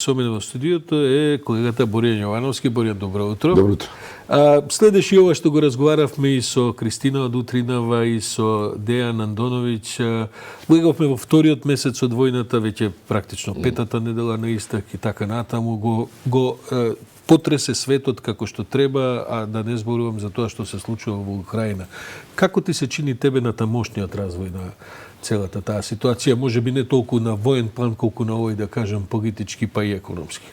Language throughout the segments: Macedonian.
Со мене во студиото е колегата Боријан Јовановски. Боријан, добро утро. Добро утро. Следеше и ова што го разговаравме и со Кристина од Утринава и со Дејан Андоновиќ. Влеговме во вториот месец од војната, веќе практично петата недела на истак и така натаму го потресе светот како што треба, а да не зборувам за тоа што се случува во Украина. Како ти се чини тебе на тамошниот развој на целата таа ситуација, може би не толку на воен план, колку на овој, да кажем, политички па и економски?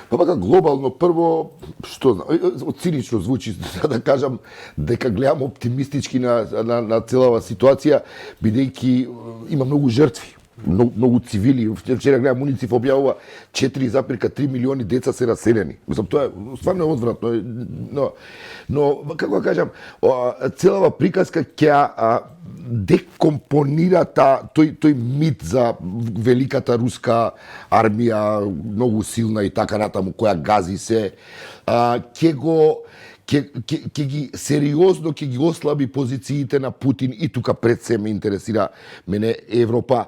Па пака глобално, прво, што знам, цинично звучи да кажам дека гледам оптимистички на целава ситуација, бидејќи има многу жртви. Многу цивили. Вчера гледам УНИЦЕФ објавува 4,3 милиони деца се раселени. Мислам, тоа е стварно одвратно. Но како да кажам, целава приказка ќе декомпонира тој мит за великата руска армија, многу силна и така натаму, која гази се, ќе ги сериозно ќе ги ослаби позициите на Путин и тука пред се ме интересира мене Европа.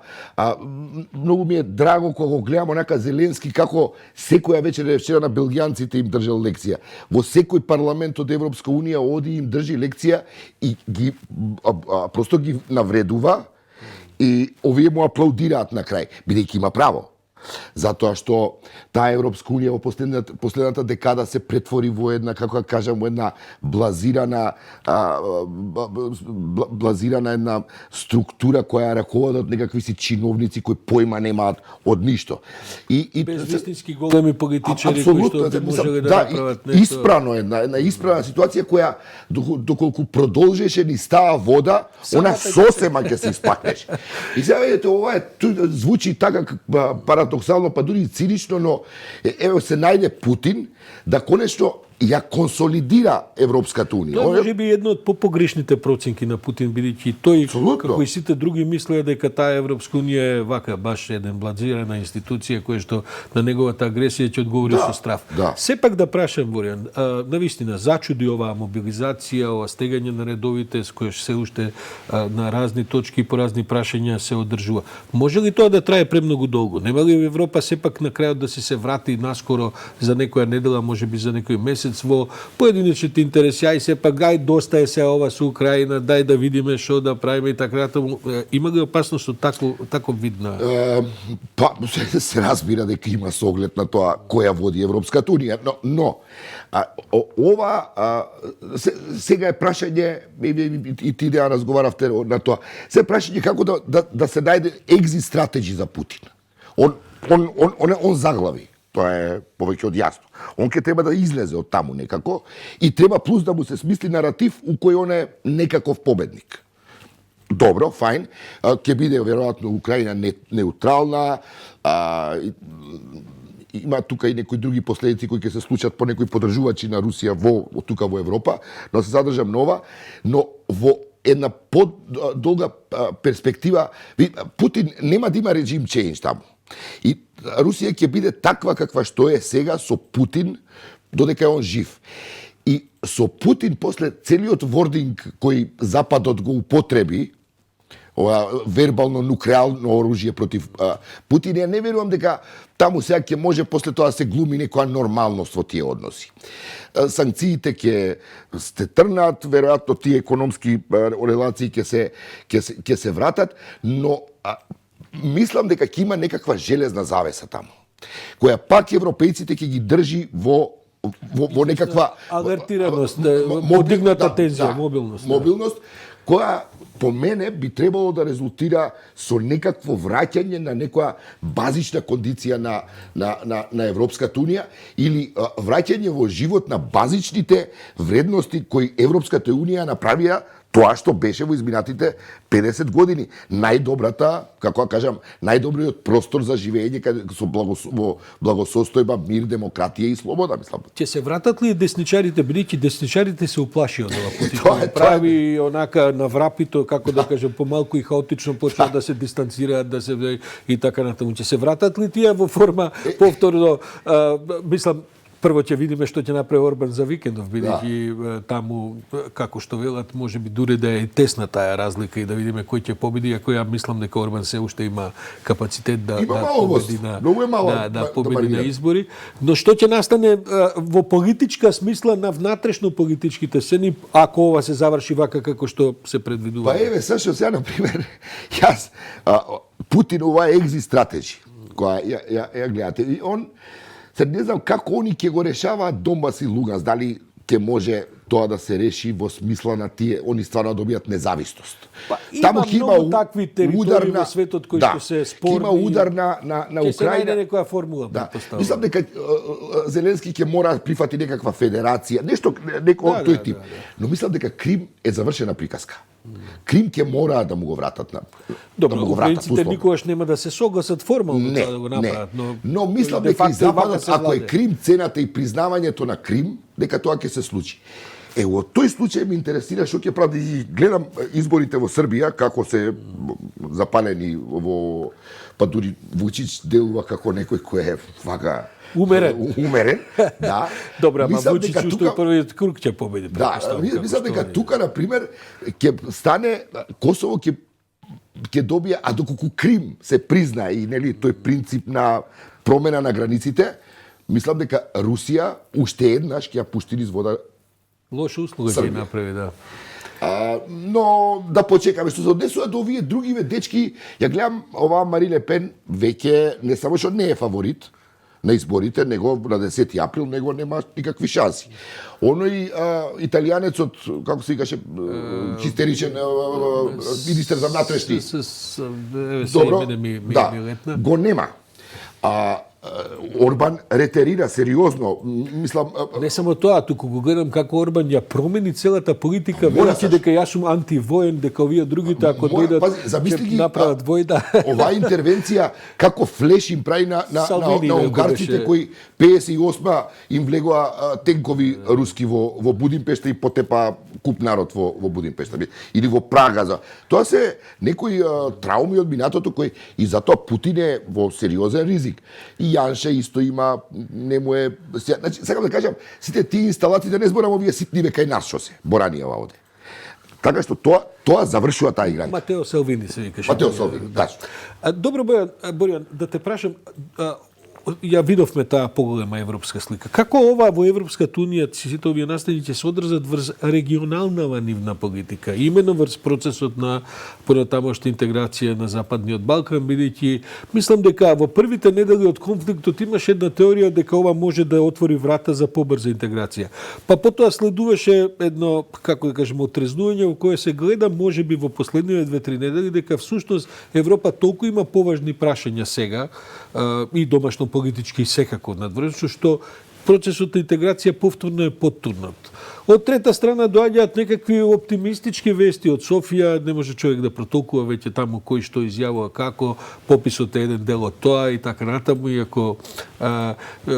Многу ми е драго кога го гледам онака Зеленски како секоја вечер вчера на белгијанците им држал лекција. Во секој парламент од Европска унија оди им држи лекција и ги просто ги навредува и овие му аплаудираат на крај, бидејќи има право. Затоа што таа Европска унија во последната декада се претвори во една, како да кажам, во една блазирана една структура која раководат од некакви си чиновници кои појма немаат од ништо. Без вистински големи политичари кои што можеле да направат нешто. Испрано една испрана ситуација која доколку продолжеше низ таа вода, она сосема ќе се испакнеше. И сега видите, ова звучи така парадоксално, па дури цинично, но еве се најде Путин да конечно ја консолидира Европската унија. Тоа може би едно од попогрешните проценки на Путин, бидејќи тој, како и сите други, мислеа дека таа Европска унија е вака баш еден бладзирана институција која што на неговата агресија ќе одговори со страв. Сепак да прашам, Боријан, навистина зачуди оваа мобилизација, ова стегање на редовите с која се уште на разни точки по разни прашања се одржува. Може ли тоа да трае премногу долго? Нема ли Европа сепак на крајот да се врати наскоро за некоја недела, можеби за некој месец во поединечните интереси, ај сепак гај доста е се ова со Украина, дај да видиме што да правиме и така натаму. Има ли опасност од тако видна? Па се разбира дека има со оглед на тоа која води Европската унија, но ова сега е прашање и ти да разговаравте на тоа. Се прашање како да се најде екзит стратеги за Путин. Он заглави. Тоа е повеќе од јасно. Он ќе треба да излезе од таму некако и треба плюс да му се смисли наратив у кој он е некаков победник. Добро, фајн. Ќе биде веројатно Украина неутрална, има тука и некои други последици кои ќе се случат по некои подржувачи на Русија тука во Европа, но се задржам нова, но во една подолга перспектива Путин нема да има режим чејнж таму. И Русија ќе биде таква каква што е сега со Путин, додека е он жив. И со Путин, после целиот вординг кој Западот го употреби, ова вербално нуклеарно оружје против Путин, ја не верувам дека таму сега ќе може после тоа се глуми некоја нормалност во тие односи. Санкциите ќе се трнат, веројатно тие економски релации ќе се вратат, но мислам дека ќе има некаква железна завеса таму, која пак европејците ќе ги држи во некаква алертираност, подигната тензија, мобилност, која по мене би требало да резултира со некакво враќање на некоја базична кондиција на Европската унија или враќање во живот на базичните вредности кои Европската унија направија тоа што беше во изминатите 50 години. Најдобрата, како да кажам, најдобриот простор за живење со благосостојба, мир, демократија и слобода, мислам. Ќе се вратат ли десничарите, бидејќи десничарите се уплаши од ова Путин? Прави онака наврапито, како да кажем, помалку и хаотично почнат да се дистанцираат, да се и така натаму. Ќе се вратат ли тие во форма повторно, мислам, прво ќе видиме што ќе направи Орбан за викендов, бидејќи таму, како што велат, може би дури да е тесна таа разлика и да видиме кој ќе победи, ако ја мислам дека Орбан се уште има капацитет да победи на избори. Но што ќе настане во политичка смисла на внатрешно политичките сцени, ако ова се заврши вака како што се предвидува? Па еве, Сашо, сега, например, јас, Путин, ова е екзит стратеги, која ја гледате, и он, сега не знам како они ќе го решаваат Донбас и Луганс, дали ќе може тоа да се реши во смисла на тие, они стварно добијат независност. Па, има многу такви територии во светот кои што се спорни. Има удар на Украина. Ќе се најде некоја формула, претпоставувам. Мислам дека Зеленски ќе мора да прифати некаква федерација, нешто тој тип. Но мислам дека Крим е завршена приказка. Крим ќе мора да му го вратат на. Добро, украинците никогаш нема да се согласат формално тоа да го направат, но мислам дека и Западот, ако е Крим цената и признавањето на Крим, дека тоа ќе се случи. Во тој случај ме интересира што ќе прави, и гледам изборите во Србија како се запалени во, па дури Вучич делува како некој кој е вака умерен, да. Добра, ама Вучич уште првиот круг ќе победи. Да, мислам дека тука на пример ќе стане Косово ќе добие, а доколку Крим се призна и нели тој принцип на промена на границите, мислам дека Русија уште еднаш ќе ја пушти низ вода. Лоша услуга ќе направи, да. Но да почекаме, што се однесува до овие другиве дечки, ја гледам оваа Мари Ле Пен веќе не само што не е фаворит на изборите, него на 10 април него нема никакви шанси. Оној италијанецот, како се викаше, хистеричен министер за внатрешни. Добро, да, го нема. Орбан ретерира сериозно, мислам. Не само тоа, туку го гледам како Орбан ја промени целата политика, велики дека јас сум антивоен, дека овие другите ако дојдат ќе направат војда. Оваа интервенција како флеш им прави на унгарците кои 58 им влегоа тенкови руски во Будимпешта и потепа куп народ во Будимпешта или во Прага. Тоа се некои трауми од минатото кои и затоа Путин е во сериозен ризик. И Јанше исто има, не му е. Значи, сакам да кажам, сите тие инсталации, да не зборам овие ситни века и нас што се, Боранија овде. Така што тоа завршува таа игра. Матео Салвини се викаше. Матео Салвини, да. Добро, Боријан, да те прашам, ја видовме таа поголема европска слика. Како ова во Европската унија сите овие настани ќе се одржат врз регионална нивна политика, имено врз процесот на понатамошна интеграција на Западниот Балкан, бидејќи мислам дека во првите недели од конфликтот имаше една теорија дека ова може да отвори врата за побрза интеграција. Па потоа следуваше едно, како да кажеме, отрезнување во кое се гледа можеби во последниве 2-3 недели дека всушност Европа толку има поважни прашања сега и домашно политички и секако надвршно, што процесот на интеграција повторно е поттурнат. Од трета страна доаѓаат некакви оптимистички вести од Софија, не може човек да протолкува веќе таму кој што изјавува како, пописот е еден дел од тоа и така натаму, иако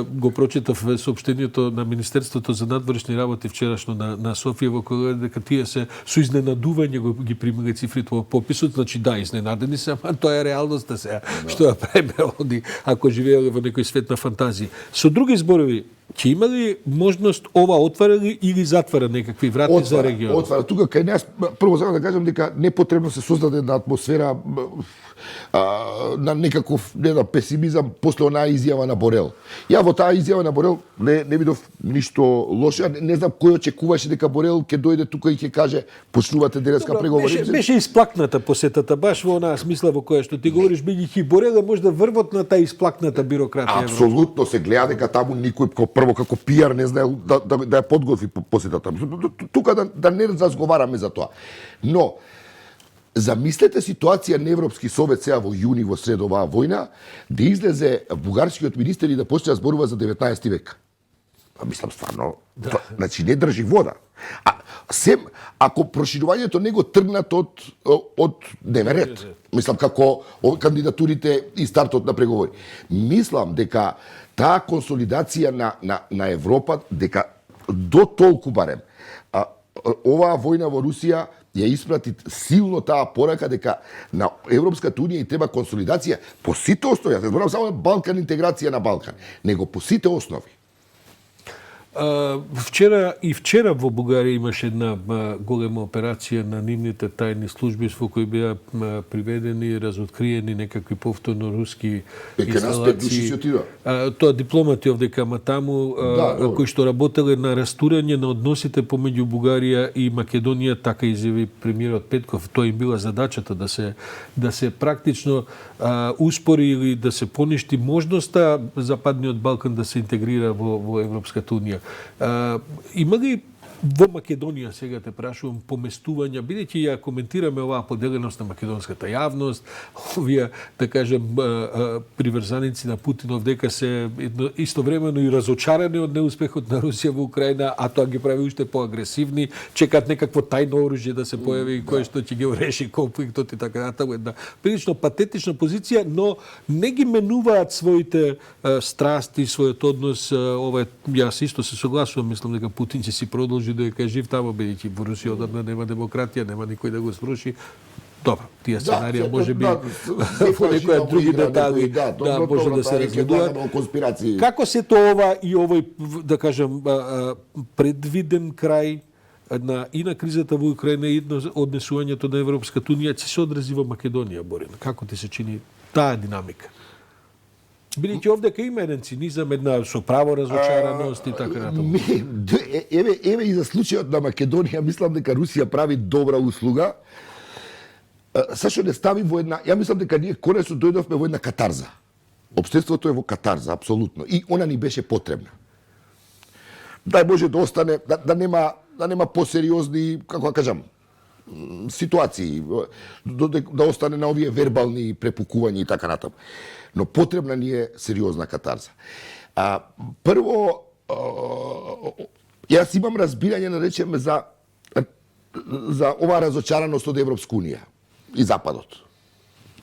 го прочитав соопштението на Министерството за надворешни работи вчерашно на Софија, во кој дека тие се со изненадување ги примиле цифрите во пописот, значи да, изненадени се, ама тоа е реалноста сега, што ја правиме оди, ако живееле во некој свет на фантазија. Со други зборови, ќе има ли можност ова отвара ли или затвара некакви врати за регионот? Отвара. Тука кај нас, прво сакам да кажам дека непотребно се создаде една атмосфера на некаков песимизам после онаа изјава на Борел. Ја во таа изјава на Борел не видов ништо лошо. Не знам кој очекуваше дека Борел ќе дојде тука и ќе каже почнувате денеска преговори. Беше исплакната посетата баш во онаа смисла во која што ти говориш, бидејќи Борел е можда врвотната исплакната бирократија. Апсолутно се гледа дека таму никој прво како пиар не знае да ја подготви посетата. Тука да не разговараме за тоа. Но замислете ситуација на Европски совет сега во јуни во сред оваа војна, да излезе бугарскиот министер и да почне да зборува за 19 век. Мислам стварно, значи не држи вода. Ако проширувањето не го тргнат од дневен ред, мислам како кандидатурите и стартот на преговори. Мислам дека таа консолидација на Европа, дека до толку барем, оваа војна во Русија ја испрати силно таа порака дека на Европската унија и треба консолидација по сите основи. Ја зборам само Балкан, интеграција на Балкан, него по сите основи. Вчера во Бугарија имаше една голема операција на нивните тајни служби во кои беа приведени, разоткриени некакви повторно руски инсталации. Тоа дипломати овдека, ама таму кои што работеле на растурање на односите помеѓу Бугарија и Македонија, така изјави премиерот Петков. Тоа им била задачата да се практично успори или да се поништи можноста Западниот Балкан да се интегрира во Европската унија. Има ли во Македонија, сега те прашувам, поместувања, бидејќи ја коментираме оваа поделеност на македонската јавност, овие, да кажем, приврзаници на Путин овдека се истовремено и разочарани од неуспехот на Русија во Украина, а тоа ги прави уште поагресивни, чекат некакво тајно оружје да се појави кое што ќе ги реши конфликтот и така натаму. Една прилично патетична позиција, но не ги менуваат своите страсти, својот однос. Ова јас исто се согласувам, мислам дека Путин ќе си продолжи дека е жив тамо, бидејќи во Русија одамна нема демократија, нема никој да го сруши. Добро, тие сценарија може би во некои други детали може да се разгледуваат. Како се тоа ова и овој, да кажем, предвиден крај и на кризата во Украина и на однесувањето на Европската унија ќе се одрази во Македонија, Борин? Како ти се чини таа динамика? Бидејќи овдека има еден цинизам, една со право разочараност и така натаму. Еве и за случајот на Македонија, мислам дека Русија прави добра услуга. Сашо не стави во една, ја мислам дека ние конечно дојдовме во една катарза. Општеството е во катарза, апсолутно. И она ни беше потребна. Дај Боже да остане, да нема посериозни, како да кажам, ситуации, да остане на овие вербални препукувања и така натаму. Но потребна ни е сериозна катарза. Прво, јас имам разбирање, да речеме, за оваа разочараност од Европска унија и Западот.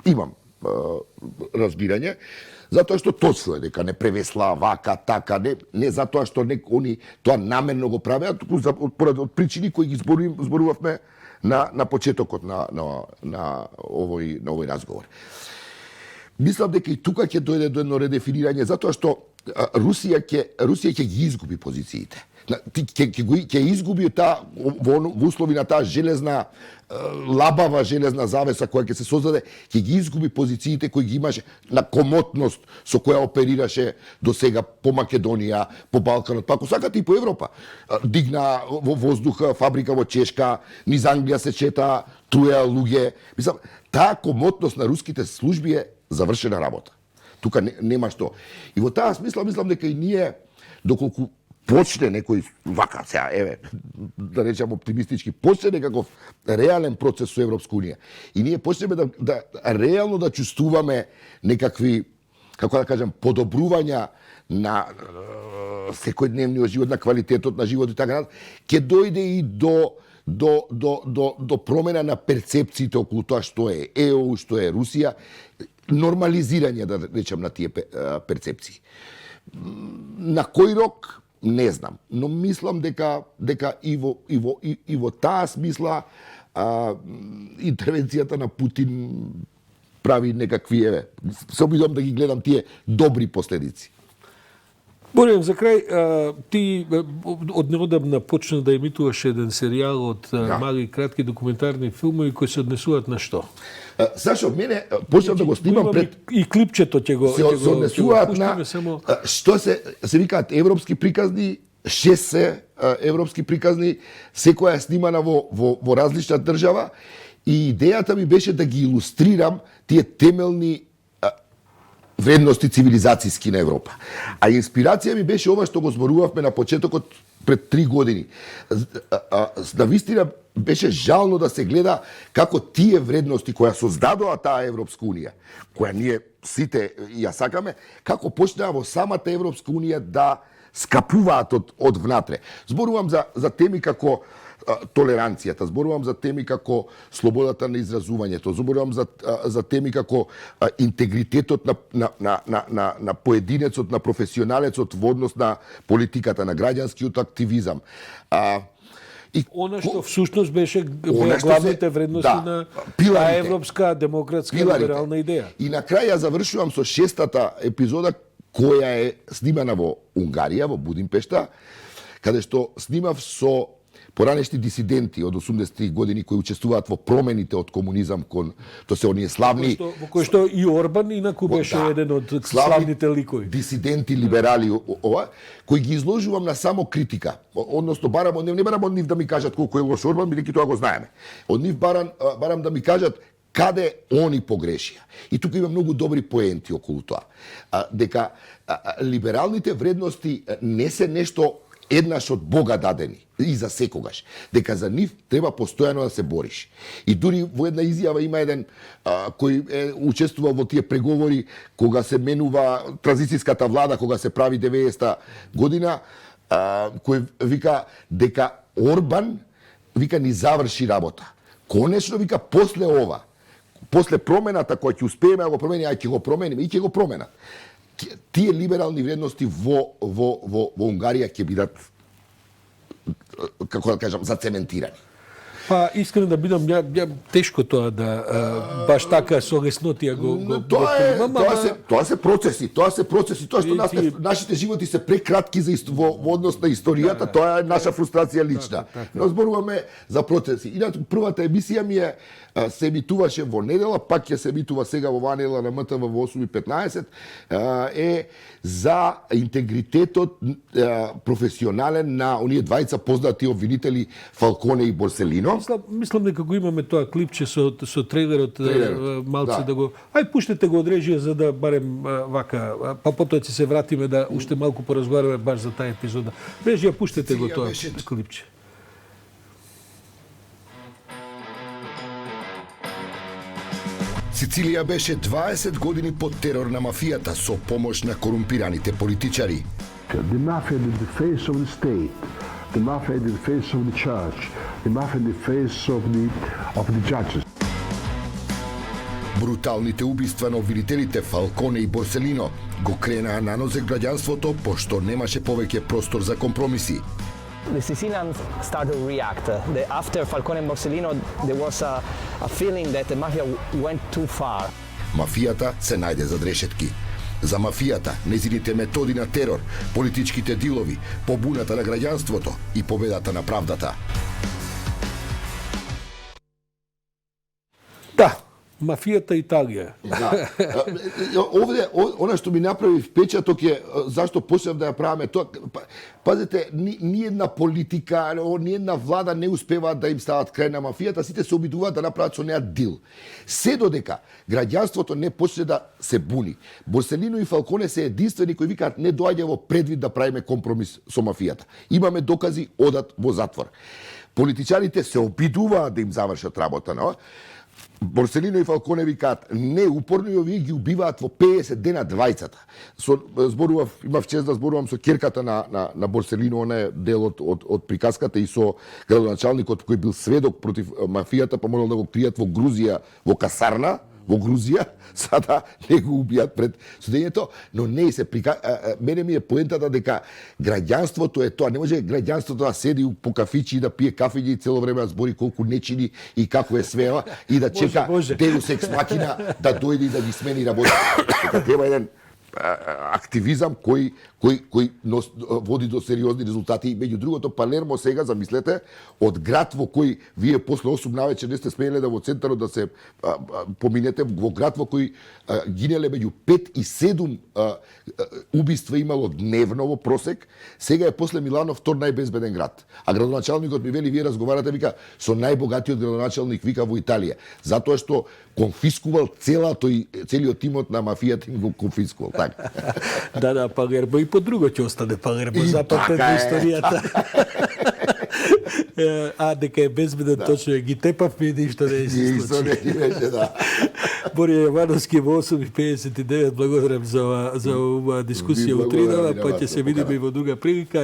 Имам разбирање, затоа што точно е дека не превесла вака, така, не затоа што они тоа намерно го правеа, туку од причини кои ги зборувавме на почетокот на овој разговор. Мислам дека и тука ќе дојде до едно редефинирање, затоа што Русија ќе ги изгуби позициите. Ќе изгуби таа во услови на таа железна, лабава железна завеса која ќе се создаде, ќе ги изгуби позициите кои ги имаше на комотност со која оперираше до сега по Македонија, по Балканот, па ако сакате и по Европа. Дигна во воздух фабрика во Чешка, низ Англија се чета, труја луѓе. Мислам, таа комотност на руските служби е завршена работа. Тука нема што. И во таа смисла мислам дека и ние, доколку почне некој вака сега, еве, да речем оптимистички, почне некаков реален процес со Европска унија. И ние почнеме да реално да чувствуваме некакви, како да кажам, подобрувања на секојдневниот живот, на квалитетот на живот и така натаму, ќе дојде и до промена на перцепциите околу тоа што е ЕУ, што е Русија, нормализирање, да речем, на тие перцепции. На кој рок не знам, но мислам дека и во таа смисла интервенцијата на Путин прави некакви, еве, се обидувам да ги гледам тие добри последици. Борен, за крај, ти од неодамна почна да емитуваш еден серијал од мали и кратки документарни филмови кои се однесуваат на што? Сашо, мене почнав да го снимам пред... И клипчето ќе го... Се однесуваат на... Што се викаат европски приказни, 6 европски приказни, секоја е снимана во различна држава и идејата ми беше да ги илустрирам тие темелни вредности цивилизацијски на Европа. А инспирација ми беше ова што го зборувавме на почетокот пред 3 години. Навистина беше жално да се гледа како тие вредности која создадоа таа Европска унија, која ние сите ја сакаме, како почнаа во самата Европска унија да скапуваат од внатре. Зборувам за теми како толеранцијата, зборувам за теми како слободата на изразувањето, зборувам за теми како интегритетот на поединецот, на професионалецот во однос на политиката, на граѓанскиот активизам. Она што всушност беше главните вредности на таа европска демократска либерална идеја. И на крај ја завршувам со 6-та епизода која е снимана во Унгарија, во Будимпешта, каде што снимав со поранешни дисиденти од 80-ти години кои учествуваат во промените од комунизам кон то се оние славни Во кој што и Орбан инаку беше еден од славните ликови. Дисиденти, либерали, ова, кои ги изложувам на само критика. Односно, барам од нив, не барам од нив да ми кажат колку е лош Орбан, бидејќи тоа го знаеме. Од нив барам да ми кажат каде они погрешија. И тука има многу добри поенти околу тоа. Дека либералните вредности не се нешто еднаш од Бога дадени и за секогаш, дека за нив треба постојано да се бориш. И дури во една изјава има еден кој учествувал во тие преговори кога се менува транзицијската влада, кога се прави 90-та година, кој вика дека Орбан вика ни заврши работа. Конечно вика после ова, после промената која ќе успееме да го промениме, ќе го промениме и ќе го променат. Тие либерални вредности во Унгарија ќе бидат, како да кажам, зацементирани. Па искрено да бидам, ја тешко тоа да баш така со леснотија го Тоа се процеси, тоа што нашите животи се прекратки во однос на историјата, тоа е наша фрустрација лична. Но зборуваме за процеси. Инаку првата емисија ми се емитуваше во недела, пак ќе се емитува сега во недела на МТВ во 8:15, е за интегритетот професионален на оние двајца познати обвинители Фалконе и Борселино. Мислам дека го имаме тоа клипче со трейлерот малце да го. Ај пуштете го од режија за да барем вака, па потоа ќе се вратиме да уште малку поразговараме баш за таа епизода. Режија пуштете го тоа клипче. Сицилија беше 20 години под терор на мафијата со помош на корумпираните политичари. The mafia in the face of the state, the mafia in the face of the church, the mafia in the face of the judges. Бруталните убиства на обвинителите Фалконе и Борселино го кренаа на нозе граѓанството, пошто немаше повеќе простор за компромиси. The Sicilians started to react. After Falcone and Borsellino, there was a feeling that the mafia went too far. Мафијата се најде зад решетки. За мафијата, незините методи на терор, политичките дилови, побуната на граѓанството и победата на правдата. Да, мафијата Италија. Да. Овде, она што ми направи впечаток е зашто почнав да ја правиме тоа. Пазете, ни една политика, ни една влада не успеваат да им стават крај на мафијата, сите се обидуваат да направат со неа дил. Се додека граѓанството не почне да се буни. Борселино и Фалконе се единствени кои викаат не доаѓа во предвид да правиме компромис со мафијата. Имаме докази, одат во затвор. Политичарите се обидуваат да им завршат работа, но Борселино и Фалконе викаат не, упорно и овие ги убиваат во 50 дена двајцата. Имав чест да зборувам со ќерката на Борселино, она е дел од приказката, и со градоначалникот кој бил сведок против мафијата, па морал да го кријат во Грузија, во касарна, во Грузија, сада не го убијат пред судењето, но не се мене ми е поентата дека граѓанството е тоа, не може граѓанството да седи по кафичи и да пие кафења и цело време да збори колку не чини и како е свеа и да чека Deus ex machina да дојде и да ги смени работата. Треба еден активизам кој води до сериозни резултати. Меѓу другото, Палермо сега, замислете, од град во кој вие после 8 навечер не сте смееле да во центарот да се поминете, во град во кој гинеле меѓу 5 и 7 убиства имало дневно во просек, сега е после Милано втор најбезбеден град. А градоначалникот ми вели, вие разговарате, вика, со најбогатиот градоначалник, вика, во Италија, затоа што конфискувал целиот тимот на мафијата им го конфискувал. Така. Да, Палермо и по друго ќе остане Палермо, запатен во историјата. А дека е безбеден, точно е, ги тепавме и ништо не е се случи. Борија Јовановски во 8:59, благодарам за оваа дискусија утринава, па ќе се видиме и во друга прилика.